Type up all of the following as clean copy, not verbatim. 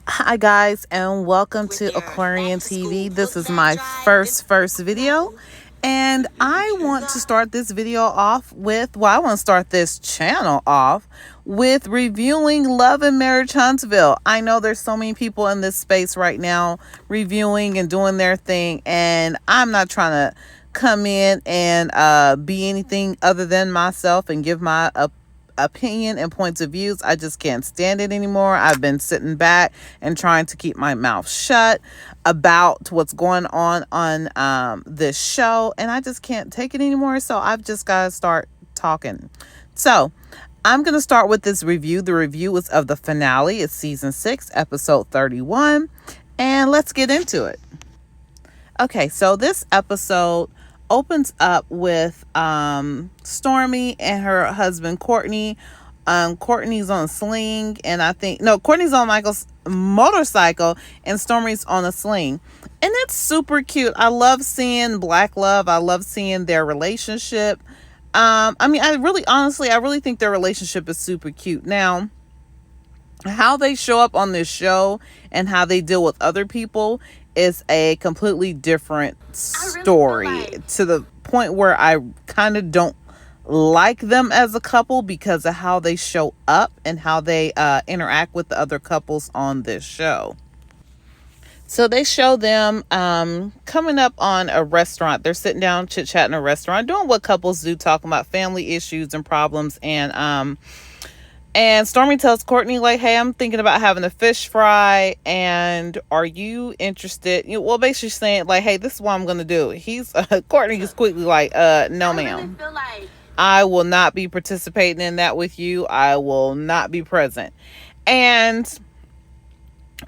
Hi guys, and welcome to Aquarian TV. This is my first video, and I want to start this video off with, I want to start this channel off with reviewing Love and Marriage Huntsville. I know there's so many people in this space right now reviewing and doing their thing, and I'm not trying to come in and be anything other than myself and give my opinion and points of views. I just can't stand it anymore. I've been sitting back and trying to keep my mouth shut about what's going on this show, and I just can't take it anymore. So I've just got to start talking. So I'm going to start with this review. The review is of the finale. It's season 6, episode 31, and let's get into it. Okay, so this episode opens up with Stormy and her husband Courtney. Courtney's on a sling, and Courtney's on Michael's motorcycle, and Stormy's on a sling, and it's super cute. I love seeing black love. I love seeing their relationship. I really think their relationship is super cute. Now, how they show up on this show and how they deal with other people is a completely different story, to the point where I kind of don't like them as a couple because of how they show up and how they interact with the other couples on this show. So they show them coming up on a restaurant. They're sitting down chit-chatting in a restaurant, doing what couples do, talking about family issues and problems. And Stormy tells Courtney, like, hey, I'm thinking about having a fish fry, and are you interested? Basically saying, like, hey, this is what I'm going to do. Courtney is quickly like, no, ma'am. I will not be participating in that with you. I will not be present. And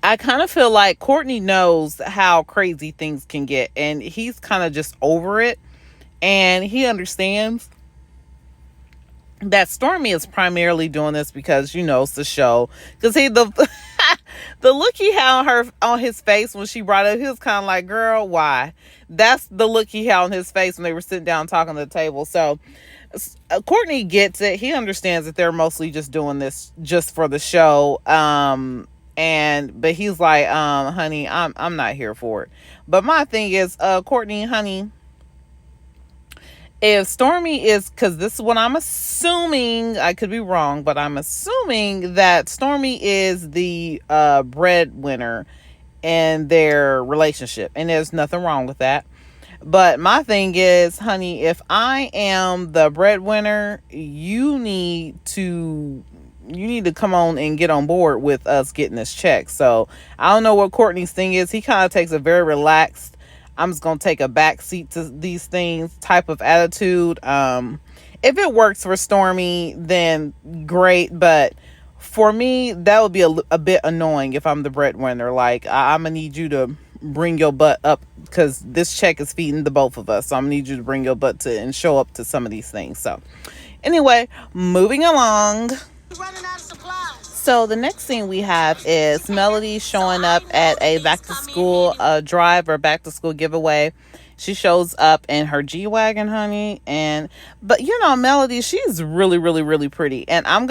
I kind of feel like Courtney knows how crazy things can get, and he's kind of just over it, and he understands that Stormy is primarily doing this because, it's the show. Because the look he had on his face when she brought it up, he was kind of like, girl, why? That's the look he had on his face when they were sitting down talking at the table. So Courtney gets it. He understands that they're mostly just doing this just for the show. But he's like, honey, I'm not here for it. But my thing is, Courtney, honey, if Stormy is, because this is what I'm assuming, I could be wrong, but I'm assuming that Stormy is the breadwinner in their relationship, and there's nothing wrong with that. But my thing is, honey, if I am the breadwinner, you need to come on and get on board with us getting this check. So I don't know what Courtney's thing is. He kind of takes a very relaxed, I'm just going to take a back seat to these things type of attitude. If it works for Stormy, then great. But for me, that would be a bit annoying if I'm the breadwinner. Like, I'm going to need you to bring your butt up because this check is feeding the both of us. So I'm going to need you to bring your butt and show up to some of these things. So anyway, moving along. Running out of supplies. So the next scene we have is Melody showing up at a back-to-school drive or back-to-school giveaway. She shows up in her G-Wagon, honey. But Melody, she's really, really, really pretty. And I'm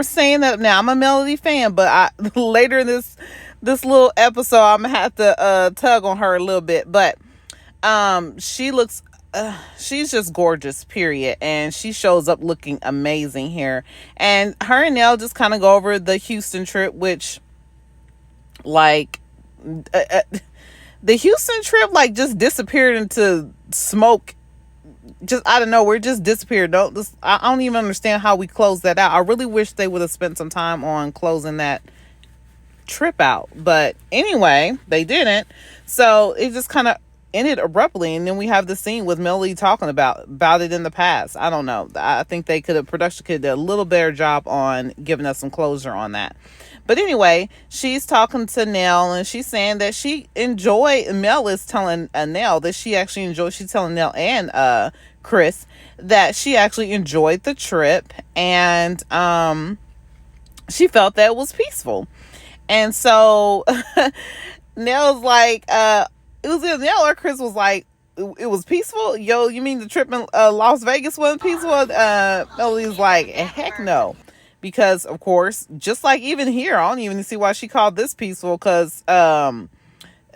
saying that now. I'm a Melody fan, but later in this little episode, I'm going to have to tug on her a little bit. But she looks... she's just gorgeous, period. And she shows up looking amazing here. And her and Nell just kind of go over the Houston trip, which, like, the Houston trip, like, just disappeared into smoke. Just out of nowhere, just disappeared. I don't even understand how we closed that out. I really wish they would have spent some time on closing that trip out. But anyway, they didn't. So it just kind of ended abruptly, and then we have the scene with Melody talking about it in the past. I don't know. I think production could do a little better job on giving us some closure on that. But anyway, she's talking to Nell, and she's saying that she enjoyed. Mel is telling Nell that she actually enjoyed. She's telling Nell and Chris that she actually enjoyed the trip, and she felt that it was peaceful. And so Nell's like, it was either Nell or Chris was like, it was peaceful? You mean the trip in Las Vegas wasn't peaceful? Melody's like, heck no. because of course, just like even here, I don't even see why she called this peaceful, because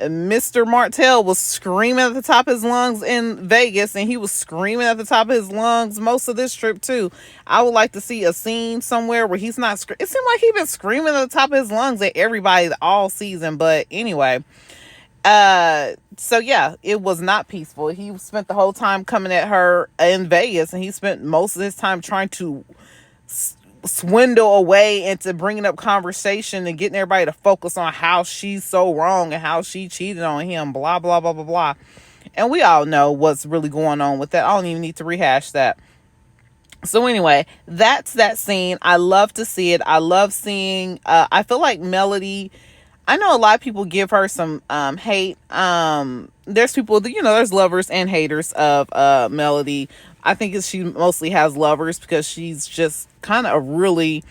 Mr. Martell was screaming at the top of his lungs in Vegas, and he was screaming at the top of his lungs most of this trip too. I would like to see a scene somewhere where he's not. It seemed like he's been screaming at the top of his lungs at everybody all season. But anyway, so yeah, it was not peaceful. He spent the whole time coming at her in Vegas, and he spent most of his time trying to swindle away into bringing up conversation and getting everybody to focus on how she's so wrong and how she cheated on him, blah blah blah blah blah. And we all know what's really going on with that. I don't even need to rehash that. So anyway, that's that scene. I love to see it. I love seeing I feel like Melody, I know a lot of people give her some hate. There's people, there's lovers and haters of Melody. I think she mostly has lovers because she's just kind of a really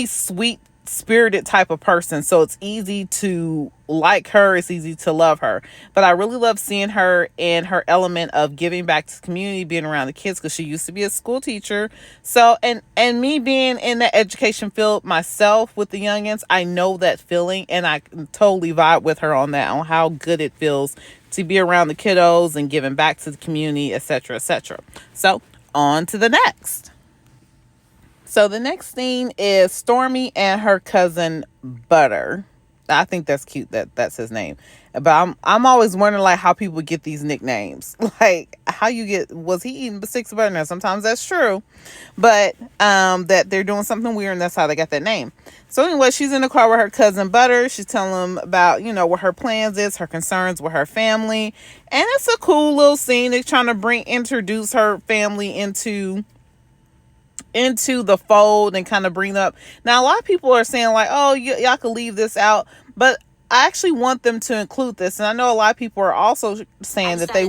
sweet spirited type of person, so it's easy to like her, it's easy to love her. But I really love seeing her in her element of giving back to the community, being around the kids, because she used to be a school teacher. So and me being in the education field myself with the youngins, I know that feeling, and I totally vibe with her on that, on how good it feels to be around the kiddos and giving back to the community, etc., etc. So on to the next. So the next scene is Stormy and her cousin Butter. I think that's cute that that's his name. But I'm always wondering like how people get these nicknames. Like how you get, was he eating sticks of butter? Now sometimes that's true. But that they're doing something weird, and that's how they got that name. So anyway, she's in the car with her cousin Butter. She's telling him about, what her plans is, her concerns with her family. And it's a cool little scene. They're trying to introduce her family into the fold and kind of bring up. Now a lot of people are saying like, oh, y'all could leave this out, but I actually want them to include this. And I know a lot of people are also saying that they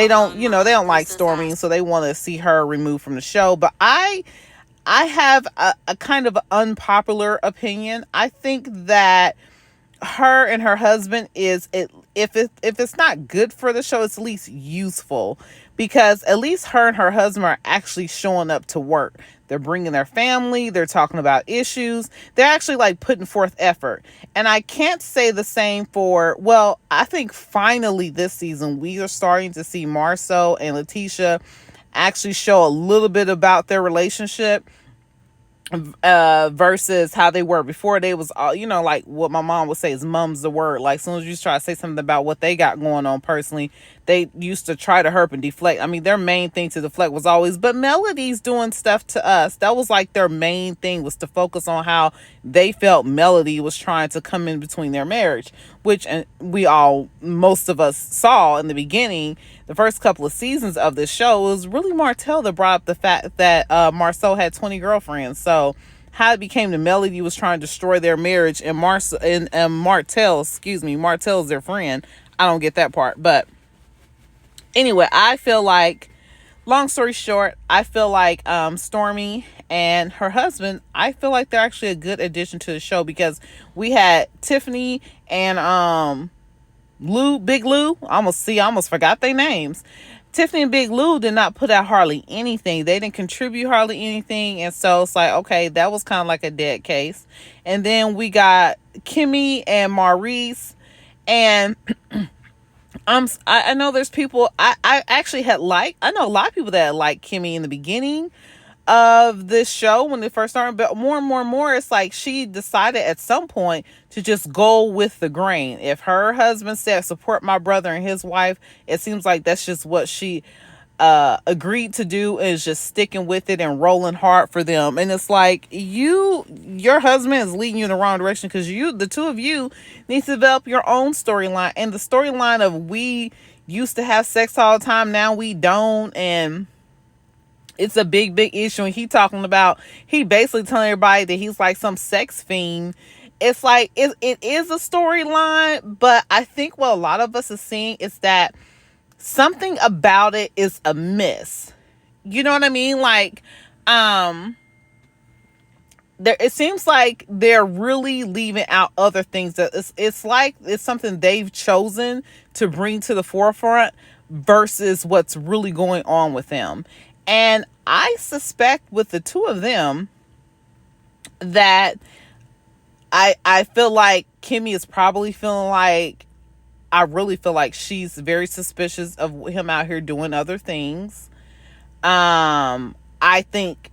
don't like Stormy, so they want to see her removed from the show. But I have a kind of unpopular opinion. I think that her and her husband if it's not good for the show, it's at least useful, because at least her and her husband are actually showing up to work. They're bringing their family. They're talking about issues. They're actually like putting forth effort. And I can't say the same for, well, I think finally this season we are starting to see Marcel and Letitia actually show a little bit about their relationship, versus how they were before. They was all, like what my mom would say is mum's the word. Like as soon as you try to say something about what they got going on personally, they used to try to herp and deflect. I mean, their main thing to deflect was always, but Melody's doing stuff to us. That was like their main thing, was to focus on how they felt Melody was trying to come in between their marriage, which most of us saw in the beginning, the first couple of seasons of this show. It was really Martell that brought up the fact that Marcel had 20 girlfriends. So how it became the Melody was trying to destroy their marriage, and Martell's their friend. I don't get that part. But anyway, I feel like, long story short, I feel like Stormy and her husband, I feel like they're actually a good addition to the show, because we had Tiffany and Big Lou. I almost forgot their names. Tiffany and Big Lou did not put out hardly anything. They didn't contribute hardly anything. And so it's like, okay, that was kind of like a dead case. And then we got Kimmi and Maurice. And I know there's people, I actually I know a lot of people that like Kimmi in the beginning of this show when they first started, but more and more, it's like she decided at some point to just go with the grain. If her husband said support my brother and his wife, it seems like that's just what she agreed to do, is just sticking with it and rolling hard for them. And it's like, your husband is leading you in the wrong direction, because the two of you need to develop your own storyline. And the storyline of, we used to have sex all the time, now we don't, and it's a big issue. And he basically telling everybody that he's like some sex fiend. It's like, it is a storyline, but I think what a lot of us are seeing is that something about it is amiss. You know what I mean? Like, it seems like they're really leaving out other things, that it's like it's something they've chosen to bring to the forefront versus what's really going on with them. And I suspect with the two of them, that I feel like Kimmi is probably feeling like, I really feel like she's very suspicious of him out here doing other things. I think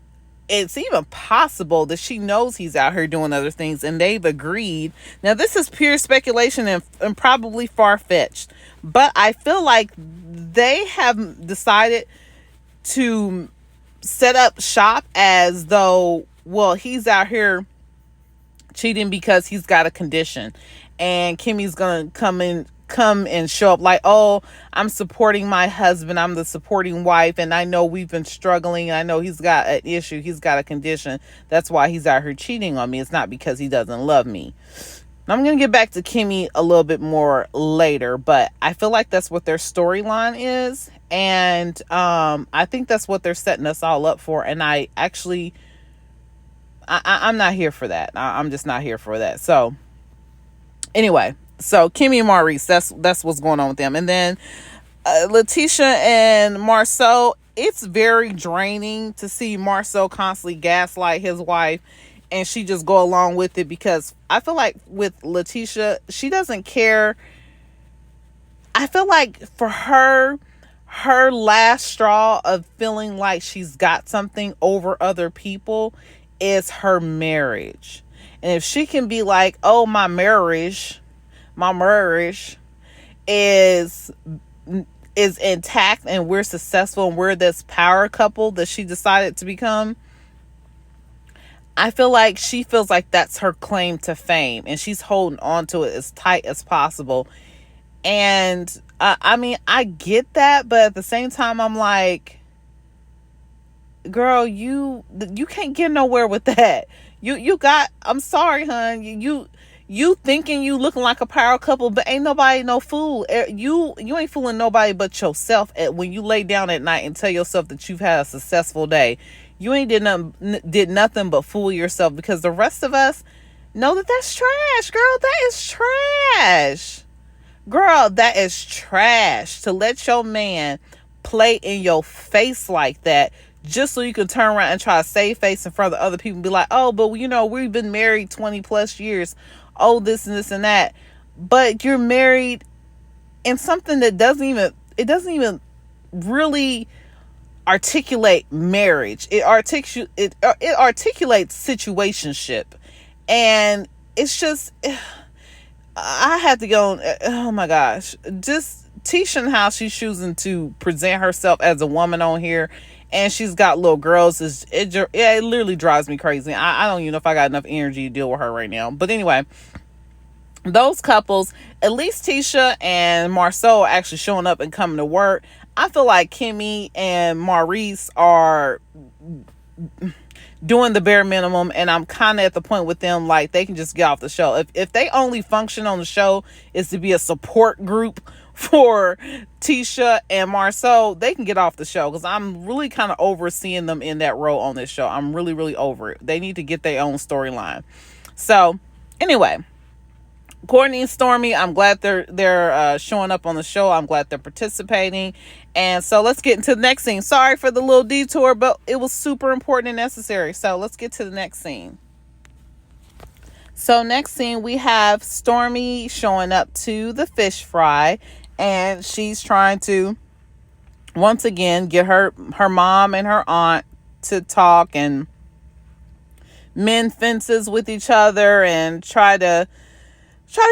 it's even possible that she knows he's out here doing other things and they've agreed. Now, this is pure speculation and probably far-fetched, but I feel like they have decided to set up shop as though, well, he's out here cheating because he's got a condition, and Kimmi's gonna come and show up like, oh, I'm supporting my husband, I'm the supporting wife, and I know we've been struggling, I know he's got an issue, he's got a condition, that's why he's out here cheating on me. It's not because he doesn't love me. I'm gonna get back to Kimmi a little bit more later, but I feel like that's what their storyline is, and I think that's what they're setting us all up for, and I actually I'm not here for that. I'm just not here for that. So anyway, so Kimmi and Maurice, that's what's going on with them. And then Letitia and Marcel, it's very draining to see Marcel constantly gaslight his wife, and she just go along with it, because I feel like with Letitia, she doesn't care. I feel like for her last straw of feeling like she's got something over other people is her marriage. And if she can be like, oh, my marriage is intact and we're successful and we're this power couple that she decided to become, I feel like she feels like that's her claim to fame, and she's holding on to it as tight as possible. And I mean, I get that, but at the same time, I'm like, girl, you can't get nowhere with that. You got, I'm sorry, hon, you thinking you looking like a power couple, but ain't nobody no fool. You ain't fooling nobody but yourself. When you lay down at night and tell yourself that you've had a successful day, you ain't did nothing but fool yourself, because the rest of us know that that's trash, girl. That is trash. Girl, that is trash to let your man play in your face like that, just so you can turn around and try to save face in front of other people and be like, oh, but you know, we've been married 20 plus years. Oh, this and this and that. But you're married in something that doesn't even really articulate marriage. It articulates situationship. And it's just, I had to go, oh my gosh, just Tisha and how she's choosing to present herself as a woman on here, and she's got little girls, it literally drives me crazy. I don't even know if I got enough energy to deal with her right now. But anyway, those couples, at least Tisha and Marcel, are actually showing up and coming to work. I feel like Kimmi and Maurice are doing the bare minimum, and I'm kind of at the point with them, like, they can just get off the show. If they only function on the show is to be a support group for Tisha and Marcel, they can get off the show, because I'm really kind of overseeing them in that role on this show. I'm really, really over it. They need to get their own storyline. So anyway, Courtney and Stormy, I'm glad they're showing up on the show. I'm glad they're participating. And so let's get into the next scene. Sorry for the little detour, but it was super important and necessary. So let's get to the next scene. So next scene, we have Stormy showing up to the fish fry, and she's trying to, once again, get her mom and her aunt to talk and mend fences with each other and try to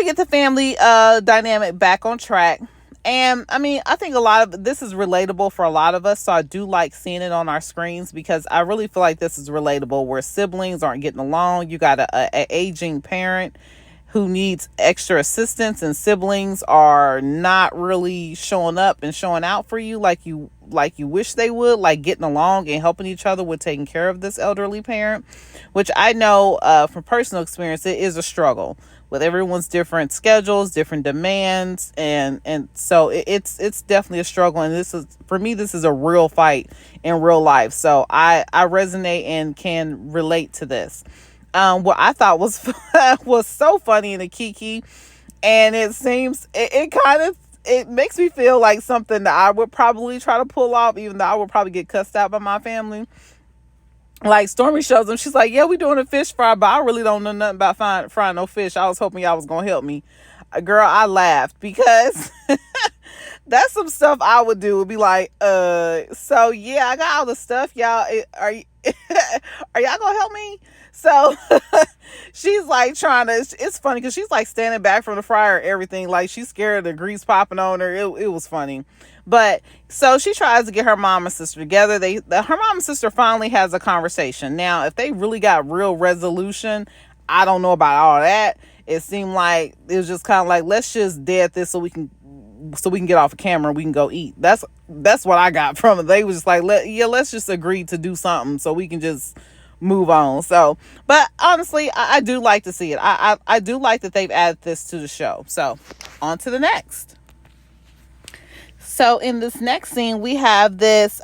get the family dynamic back on track. And I mean, I think a lot of this is relatable for a lot of us, so I do like seeing it on our screens, because I really feel like this is relatable, where siblings aren't getting along. You got a aging parent who needs extra assistance, and siblings are not really showing up and showing out for you like you wish they would, like getting along and helping each other with taking care of this elderly parent, which I know from personal experience, it is a struggle with everyone's different schedules, different demands, and so it's definitely a struggle. And this is a real fight in real life. So I resonate and can relate to this. What I thought was so funny in the Kiki, and it seems it makes me feel like something that I would probably try to pull off, even though I would probably get cussed out by my family. Like Stormy shows them, she's like, "Yeah, we doing a fish fry, but I really don't know nothing about frying no fish. I was hoping y'all was gonna help me." Girl, I laughed because that's some stuff I would do. Would be like, so yeah, I got all the stuff, y'all. Are you, are y'all gonna help me? So she's like trying to. It's funny because she's like standing back from the fryer, and everything. Like she's scared of the grease popping on her. It was funny, but so she tries to get her mom and sister together. Her mom and sister finally has a conversation. Now, if they really got real resolution, I don't know about all that. It seemed like it was just kind of like, let's just dead this so we can get off the camera and we can go eat. That's what I got from it. They was just like, let's just agree to do something so we can just move on. So, but honestly, I do like to see it. I do like that they've added this to the show. So, on to the next. So in this next scene, we have this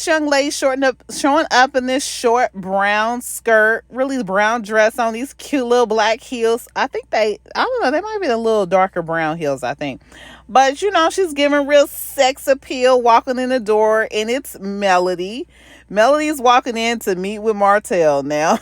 young lady showing up in this short brown skirt, really brown dress on these cute little black heels. I don't know, they might be a little darker brown heels, I think. But, she's giving real sex appeal walking in the door, and it's Melody. Melody's walking in to meet with Martell. Now,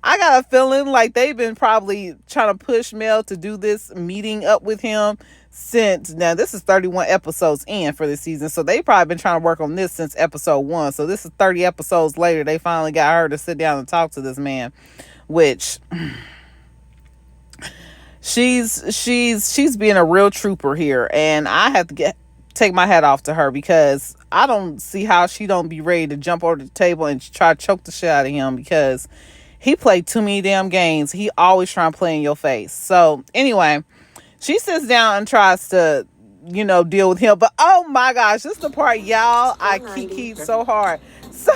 I got a feeling like they've been probably trying to push Mel to do this meeting up with him since, now this is 31 episodes in for this season, so they probably been trying to work on this since episode 1. So this is 30 episodes later, they finally got her to sit down and talk to this man, which she's being a real trooper here, and I have to take my hat off to her, because I don't see how she don't be ready to jump over the table and try to choke the shit out of him, because he played too many damn games. He always trying to play in your face. So anyway, she sits down and tries to, deal with him. But oh my gosh, this is the part, y'all, I kiki so hard. So,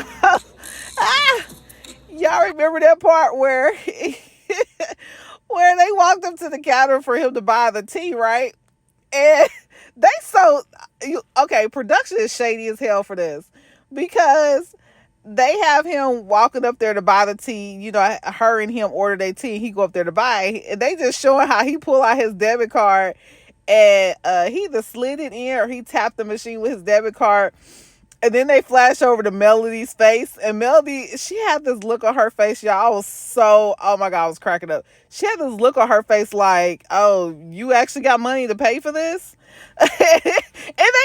y'all remember that part where where they walked up to the counter for him to buy the tea, right? And okay, production is shady as hell for this, because they have him walking up there to buy the tea. Her and him order their tea. He go up there to buy it. And they just showing how he pull out his debit card, and he either slid it in or he tapped the machine with his debit card. And then they flash over to Melody's face, and Melody, she had this look on her face, y'all. Oh my God, I was cracking up. She had this look on her face like, oh, you actually got money to pay for this? And they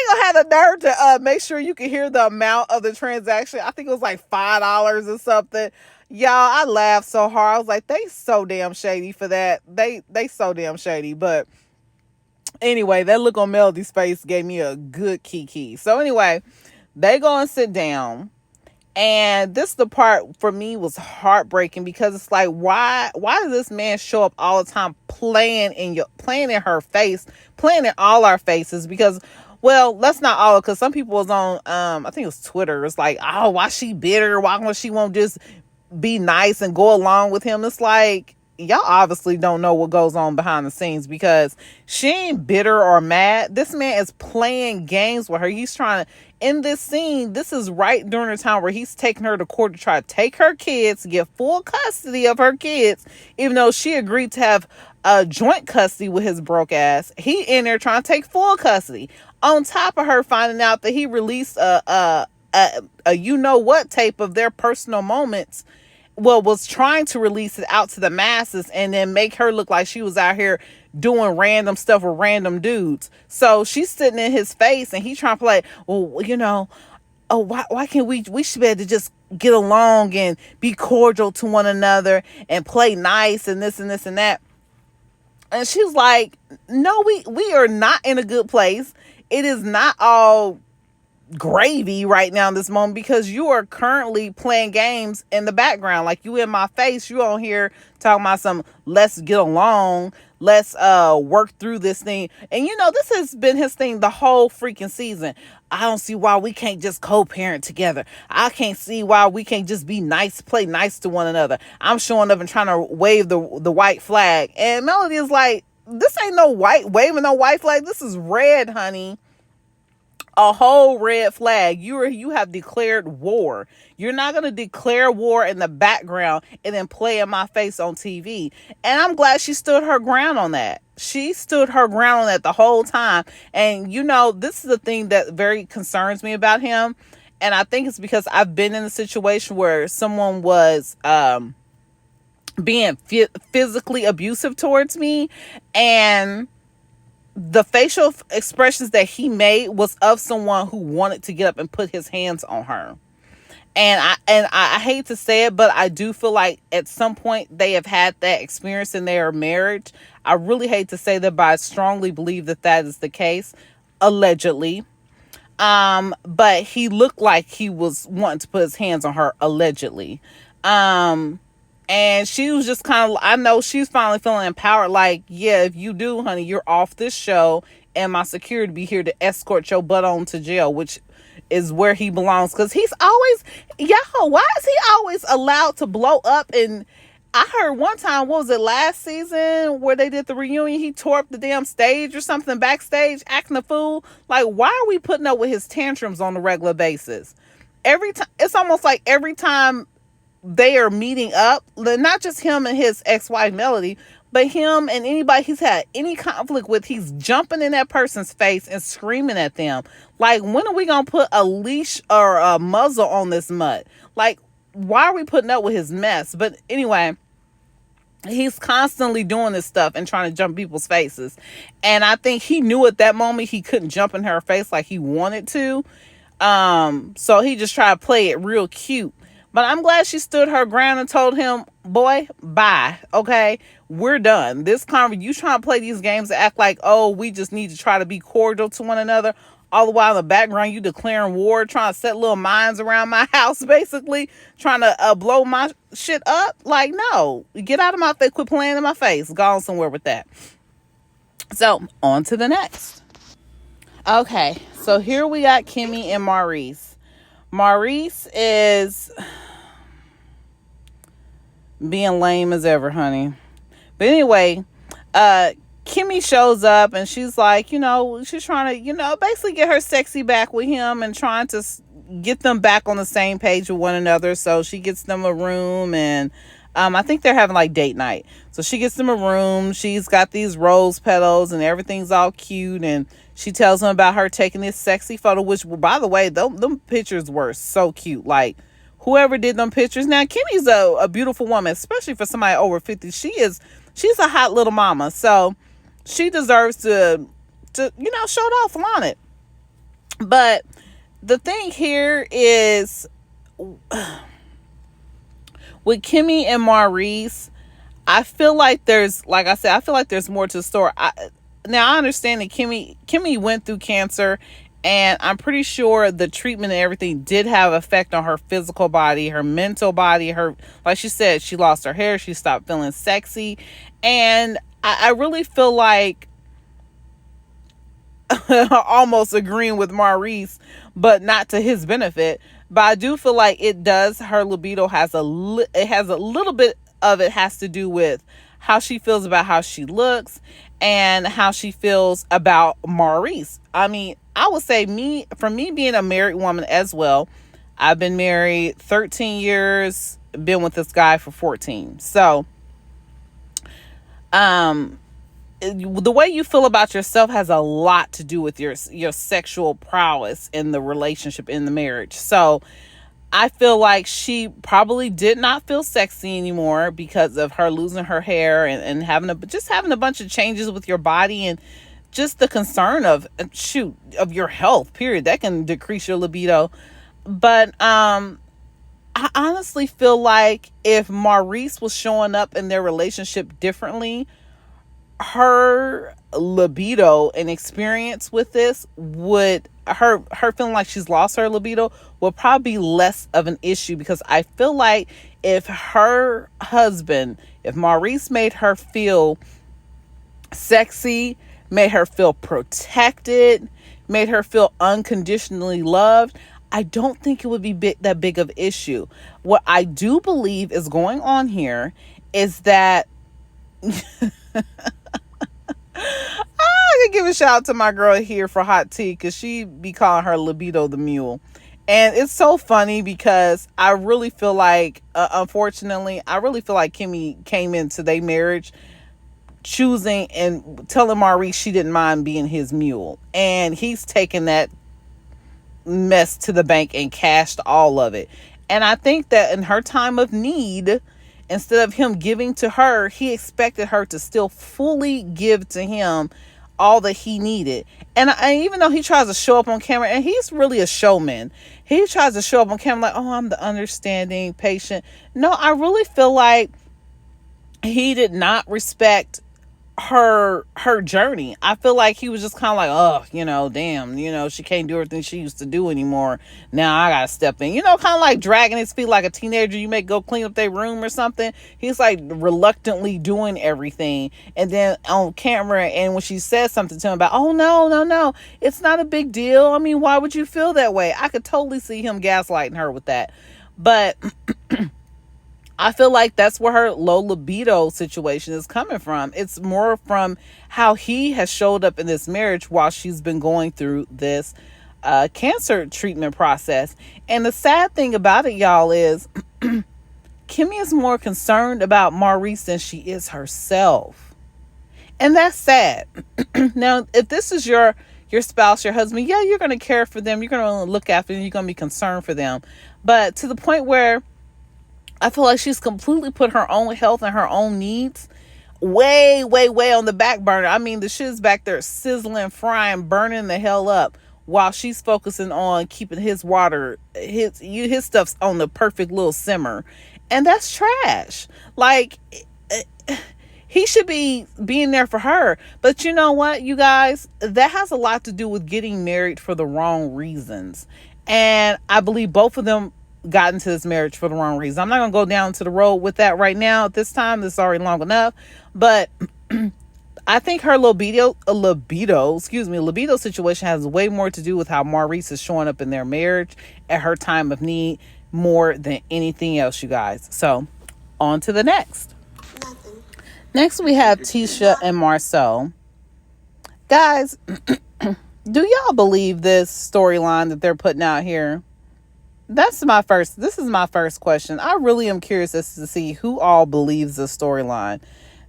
gonna have the nerve to make sure you can hear the amount of the transaction. I think it was like $5 or something. Y'all, I laughed so hard. I was like, they so damn shady for that. They so damn shady. But anyway, that look on Melody's face gave me a good kiki. So anyway, they go and sit down. And this the part for me was heartbreaking, because it's like, why does this man show up all the time playing in her face, playing in all our faces? Because, well, let's not all, because some people was on I think it was Twitter, it's like, oh, why she bitter? Why she won't just be nice and go along with him? It's like, y'all obviously don't know what goes on behind the scenes, because she ain't bitter or mad. This man is playing games with her. He's trying to, in this scene, this is right during the time where he's taking her to court to try to take her kids, get full custody of her kids, even though she agreed to have joint custody with his broke ass. He in there trying to take full custody, on top of her finding out that he released a you-know-what tape of their personal moments. Well, was trying to release it out to the masses and then make her look like she was out here doing random stuff with random dudes. So she's sitting in his face, and he's trying to play, well, oh, why can't we should be able to just get along and be cordial to one another and play nice and this and this and that. And she's like, no, we are not in a good place. It is not all gravy right now in this moment, because you are currently playing games in the background. Like, you in my face, you on here talking about some, let's get along, let's work through this thing. And this has been his thing the whole freaking season. I don't see why we can't just co-parent together. I can't see why we can't just be nice, play nice to one another. I'm showing up and trying to wave the white flag, and Melody is like, this ain't no waving no white flag. This is red, honey. A whole red flag. You have declared war. You're not going to declare war in the background and then play in my face on TV. And I'm glad she stood her ground on that. She stood her ground on that the whole time. And this is the thing that very concerns me about him. And I think it's because I've been in a situation where someone was being physically abusive towards me, and the facial expressions that he made was of someone who wanted to get up and put his hands on her. And I hate to say it, but I do feel like at some point they have had that experience in their marriage. I really hate to say that, but I strongly believe that that is the case, allegedly. But he looked like he was wanting to put his hands on her, allegedly. And she was just kind of, I know she's finally feeling empowered. Like, yeah, if you do, honey, you're off this show, and my security be here to escort your butt on to jail, which is where he belongs. Because he's always, why is he always allowed to blow up? And I heard one time, what was it, last season where they did the reunion, he tore up the damn stage or something backstage, acting a fool. Like, why are we putting up with his tantrums on a regular basis? Every time, it's almost like every time they are meeting up, not just him and his ex-wife Melody, but him and anybody he's had any conflict with, he's jumping in that person's face and screaming at them. Like, when are we gonna put a leash or a muzzle on this mutt? Like, why are we putting up with his mess? But anyway, he's constantly doing this stuff and trying to jump people's faces. And I think he knew at that moment he couldn't jump in her face like he wanted to. So he just tried to play it real cute. But I'm glad she stood her ground and told him, boy, bye. Okay, we're done. This conversation, you trying to play these games and act like, oh, we just need to try to be cordial to one another. All the while in the background, you declaring war, trying to set little mines around my house, basically, trying to blow my shit up. Like, no, get out of my face, quit playing in my face. Go on somewhere with that. So, on to the next. Okay, so here we got Kimmi and Maurice. Maurice is being lame as ever, honey. But anyway, Kimmi shows up and she's like, she's trying to, basically get her sexy back with him and trying to get them back on the same page with one another. So she gets them a room, and I think they're having like date night. So she gets them a room. She's got these rose petals and everything's all cute, and she tells them about her taking this sexy photo, which, by the way, them pictures were so cute. Like, whoever did them pictures. Now, Kimmi's a beautiful woman, especially for somebody over 50. She's a hot little mama. So she deserves to show it off, flaunt it. But the thing here is, with Kimmi and Maurice, I feel like there's more to the story. Now, I understand that Kimmi went through cancer, and I'm pretty sure the treatment and everything did have effect on her physical body, her mental body, like she said, she lost her hair, she stopped feeling sexy. And I really feel like almost agreeing with Maurice, but not to his benefit. But I do feel like her libido has a little bit of it has to do with how she feels about how she looks and how she feels about Maurice. I mean, I would say for me being a married woman as well, I've been married 13 years, been with this guy for 14. So, the way you feel about yourself has a lot to do with your sexual prowess in the relationship, in the marriage. So I feel like she probably did not feel sexy anymore because of her losing her hair and having a bunch of changes with your body, and just the concern of your health, period. That can decrease your libido. But I honestly feel like if Maurice was showing up in their relationship differently, her libido and experience with this her feeling like she's lost her libido will probably be less of an issue, because I feel like if her husband, if Maurice made her feel sexy, made her feel protected, made her feel unconditionally loved, I don't think it would be that big of an issue. What I do believe is going on here is that I could give a shout out to my girl here for hot tea, because she be calling her libido the mule. And it's so funny because I really feel like, unfortunately, Kimmi came into their marriage choosing and telling Maurice she didn't mind being his mule. And he's taken that mess to the bank and cashed all of it. And I think that in her time of need, instead of him giving to her, he expected her to still fully give to him all that he needed. And even though he tries to show up on camera, and he's really a showman, he tries to show up on camera like, oh, I'm the understanding patient. No, I really feel like he did not respect her journey. I feel like he was just kind of like, oh, damn, she can't do everything she used to do anymore. Now I gotta step in, kind of like dragging his feet like a teenager you may go clean up their room or something. He's like reluctantly doing everything, and then on camera, and when she says something to him about, oh, no, it's not a big deal, I mean, why would you feel that way? I could totally see him gaslighting her with that. But I feel like that's where her low libido situation is coming from. It's more from how he has showed up in this marriage while she's been going through this cancer treatment process. And the sad thing about it, y'all, is Kimmi is more concerned about Maurice than she is herself. And that's sad. Now, if this is your spouse, your husband, yeah, you're going to care for them. You're going to look after them. You're going to be concerned for them. But to the point where I feel like she's completely put her own health and her own needs way, way, way on the back burner. I mean, the shit's back there sizzling, frying, burning the hell up while she's focusing on keeping his stuff's on the perfect little simmer. And that's trash. Like, he should be being there for her. But you know what, you guys? That has a lot to do with getting married for the wrong reasons. And I believe both of them got into this marriage for the wrong reason. I'm not going to go down to the road with that right now at this time. This is already long enough. But I think her libido situation has way more to do with how Maurice is showing up in their marriage at her time of need more than anything else, you guys. So, on to the next. Next, we have Tisha and Marcel. Guys, do y'all believe this storyline that they're putting out here? This is my first question. I really am curious as to see who all believes this storyline,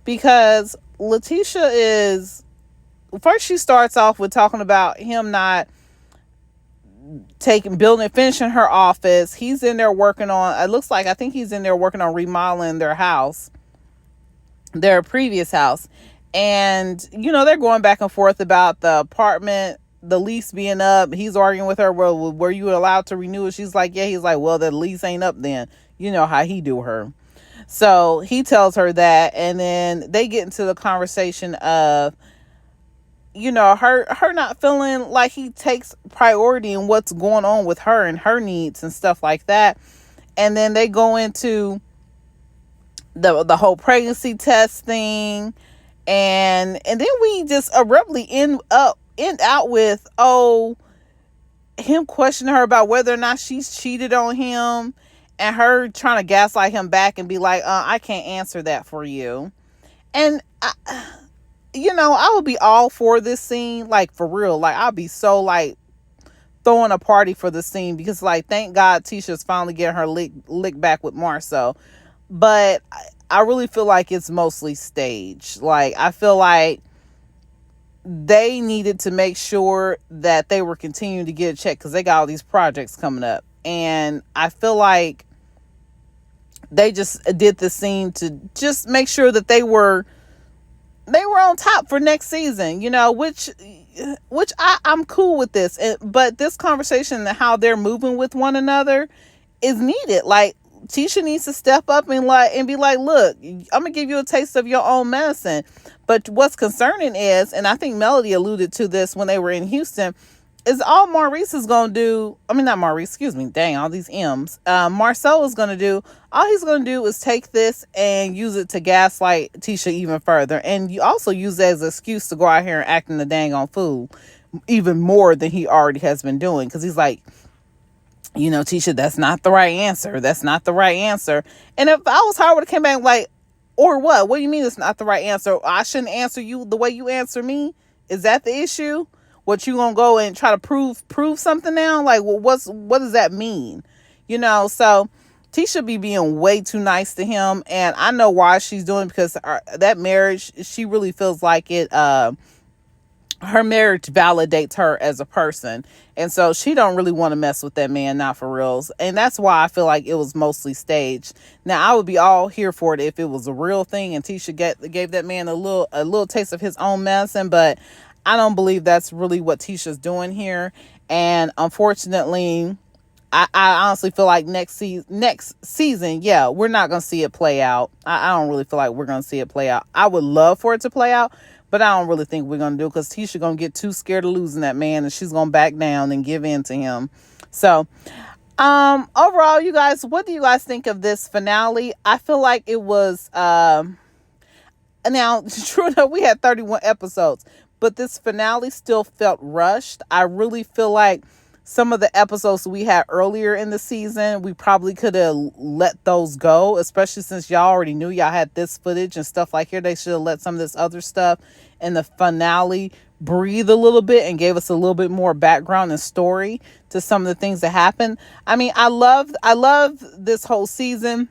because Letitia she starts off with talking about him not finishing her office. He's in there working on, I think he's in there working on remodeling their house, their previous house. And, they're going back and forth about the apartment, the lease being up. He's arguing with her, well, were you allowed to renew it? She's like, yeah. He's like, well, the lease ain't up then. You know how he do her. So he tells her that, and then they get into the conversation of, her not feeling like he takes priority in what's going on with her and her needs and stuff like that. And then they go into the whole pregnancy test thing, and then we just abruptly end out with, him questioning her about whether or not she's cheated on him, and her trying to gaslight him back and be like, I can't answer that for you. And I would be all for this scene, like, for real. Like, I'll be so, like, throwing a party for the scene, because, like, thank God Tisha's finally getting her lick back with Marcel. But I really feel like it's mostly staged. Like, I feel like they needed to make sure that they were continuing to get a check, because they got all these projects coming up. And I feel like they just did the scene to just make sure that they were on top for next season, which I'm cool with this. But this conversation and how they're moving with one another is needed. Like, Tisha needs to step up and be like, look, I'm gonna give you a taste of your own medicine. But what's concerning is, and I think Melody alluded to this when they were in Houston, is all Maurice is gonna do, not Maurice, excuse me, dang, all these M's. Marcel is gonna do, all he's gonna do is take this and use it to gaslight Tisha even further. And you also use it as an excuse to go out here and act in the dang on fool even more than he already has been doing. Because he's like, Tisha, that's not the right answer. That's not the right answer. And if I was her, I would have came back like, or what? What do you mean it's not the right answer? I shouldn't answer you the way you answer me? Is that the issue? What, you gonna go and try to prove something now? Like, well, what does that mean? So Tisha be being way too nice to him, and I know why she's doing it, because that marriage, she really feels like it her marriage validates her as a person, and so she don't really want to mess with that man, not for reals. And that's why I feel like it was mostly staged. Now I would be all here for it if it was a real thing and Tisha gave that man a little taste of his own medicine, but I don't believe that's really what Tisha's doing here. And unfortunately, I honestly feel like next season, yeah, we're not gonna see it play out. I don't really feel like we're gonna see it play out. I would love for it to play out, but I don't really think we're gonna do it because Tisha gonna get too scared of losing that man, and she's gonna back down and give in to him. So, overall, you guys, what do you guys think of this finale? I feel like it was now, true enough, we had 31 episodes, but this finale still felt rushed. I really feel like some of the episodes we had earlier in the season, we probably could have let those go, especially since y'all already knew y'all had this footage and stuff like here. They should have let some of this other stuff in the finale breathe a little bit and gave us a little bit more background and story to some of the things that happened. I mean, I love this whole season.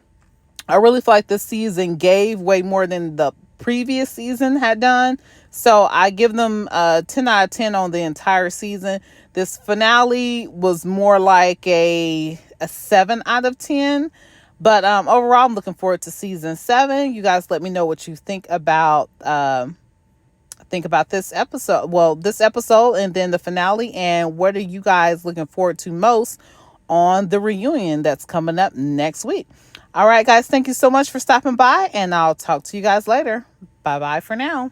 I really feel like this season gave way more than the previous season had done. So I give them 10 out of 10 on the entire season. This finale was more like a 7 out of 10. But overall, I'm looking forward to season 7. You guys let me know what you think about this episode. Well, this episode and then the finale. And what are you guys looking forward to most on the reunion that's coming up next week? All right, guys, thank you so much for stopping by, and I'll talk to you guys later. Bye bye for now.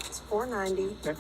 It's 490. Okay.